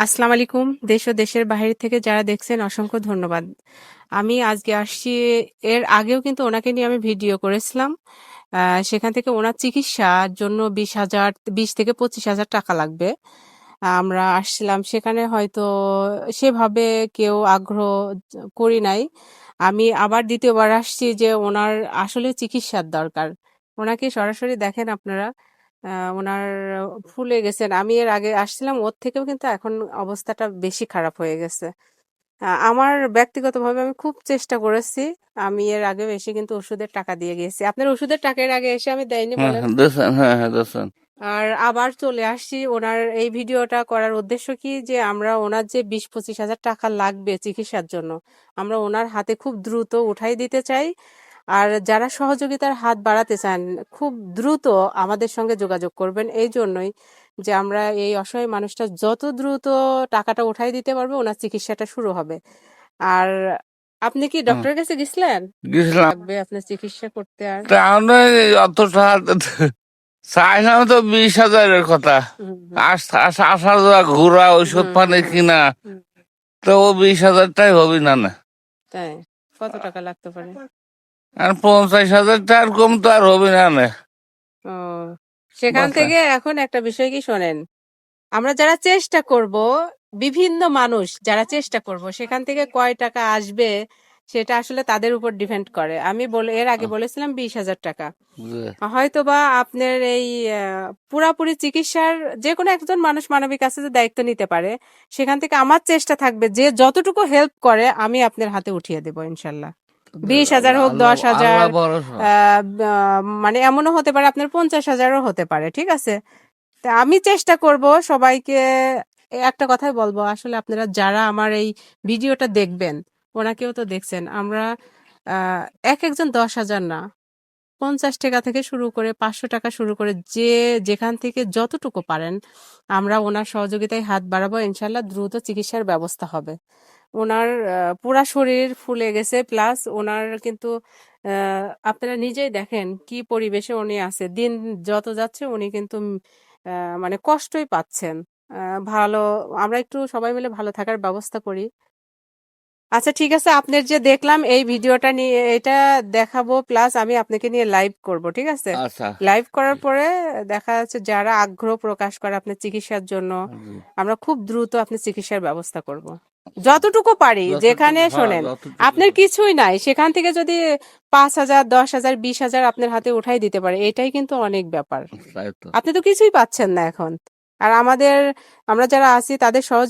আসসালামু আলাইকুম। দেশ ও দেশের বাহির থেকে যারা দেখছেন অসংখ্য ধন্যবাদ। আমি আজকে আসছি, এর আগেও কিন্তু ওনাকে নিয়ে আমি ভিডিও করেছিলাম। সেখান থেকে ওনার চিকিৎসার জন্য 20 থেকে 25,000 টাকা লাগবে। আমরা আসছিলাম, সেখানে হয়তো সেভাবে কেউ আগ্রহ করি নাই। আমি আবার দ্বিতীয়বার আসছি যে ওনার আসলে চিকিৎসার দরকার। ওনাকে সরাসরি দেখেন আপনারা। ওনার ফুলে গেছেন। আমি এর আগে আসছিলাম, ওর থেকেও কিন্তু এখন অবস্থাটা বেশি খারাপ হয়ে গেছে। আমার ব্যক্তিগতভাবে আমি খুব চেষ্টা করেছি। আমি এর আগেও এসে কিন্তু ওষুধের টাকা দিয়ে গেছি। আপনার ওষুধের টাকা এর আগে এসে আমি দেয়নি হ্যাঁ বলেন? হ্যাঁ দোস্তান, হ্যাঁ হ্যাঁ দোস্তান। আর আবার চলে আসছি। ওনার এই ভিডিওটা করার উদ্দেশ্য কি, যে আমরা ওনার যে 20-25,000 টাকা লাগবে চিকিৎসার জন্য, আমরা ওনার হাতে খুব দ্রুত উঠাই দিতে চাই। আর যারা সহযোগিতার হাত বাড়াতে চান, খুব দ্রুত আমাদের সঙ্গে যোগাযোগ করবেন। এই জন্যই যে আমরা এই অসহায় মানুষটা যত দ্রুত টাকাটা উঠাই দিতে পারবে, ওনার চিকিৎসাটা শুরু হবে। আর আপনি কি হুম, ডক্টরের কাছে গেছিলেন? গেছিলাম। লাগবে আপনার চিকিৎসা করতে? আর তা আমরা অত টাকা চাইলাম তো 20,000-এর কথা। হুম হুম আসা যাওয়া ঘোরা ওষুধ হুম পানি হুম কিনা, হুম। তো ও 20,000টাই হবি না না। তাই? কত টাকা লাগতে পারে? আর 50,000 টাকার কম তো আর হবি না না। ও, সেখান বাসা থেকে এখন একটা বিষয় কি শোনেন, আমরা যারা চেষ্টা করব, বিভিন্ন মানুষ যারা চেষ্টা করব, সেখান থেকে কয় টাকা আসবে সেটা আসলে তাদের উপর ডিপেন্ড করে। আমি এর আগে বলেছিলাম 20,000 টাকা। হয়তোবা আপনার এই পুরাপুরি চিকিৎসার যে কোনো একজন মানুষ মানবিক কাছে যে দায়িত্ব নিতে পারে, সেখান থেকে আমার চেষ্টা থাকবে যে যতটুকু হেল্প করে আমি আপনার হাতে উঠিয়ে দেবো ইনশাল্লাহ। 20,000 হোক, আল্লাহ 10,000, আল্লাহ ভরসা। মানে এমনও হতে পারে আপনার 50,000ও হতে পারে, ঠিক আছে? তা আমি চেষ্টা করব সবাইকে। একটা কথাই বলবো, আসলে আপনারা যারা আমার এই ভিডিওটা দেখবেন, ওনাকেও তো দেখছেন, আমরা আহ এক একজন 10,000 না, 50 টাকা থেকে শুরু করে 500 টাকা শুরু করে, যে যেখান থেকে যতটুকু পারেন আমরা ওনার সহযোগিতায় হাত বাড়াবো। ইনশাল্লাহ দ্রুত চিকিৎসার ব্যবস্থা হবে। ওনার পুরা শরীর ফুলে গেছে, প্লাস ওনার কিন্তু আপনারা নিজেই দেখেন কি পরিবেশে উনি আছে। দিন যত যাচ্ছে উনি কিন্তু মানে কষ্টই পাচ্ছেন। ভালো, আমরা একটু সবাই মিলে ভালো থাকার ব্যবস্থা করি। আচ্ছা ঠিক আছে, আপনার যে দেখলাম এই ভিডিওটা নিয়ে এটা দেখাবো, প্লাস আমি আপনাকে নিয়ে লাইভ করব, ঠিক আছে? আচ্ছা, লাইভ করার পরে দেখা যাচ্ছে যারা আগ্রহ প্রকাশ করে আপনার চিকিৎসার জন্য, আমরা খুব দ্রুত আপনার চিকিৎসার ব্যবস্থা করব। যতটুকু পারি, যেখানে যতটুকু, হ্যাঁ শোনেন যতটুকু। আপনার কিছুই নাই, সেখান থেকে যদি 5,000, 10,000, 20,000 আপনার হাতে উঠাই দিতে পারে, এটাই কিন্তু অনেক ব্যাপার। তাই তো। আপনি তো কিছুই পাচ্ছেন না এখন। আর আমরা যারা আছি তাদের সহজ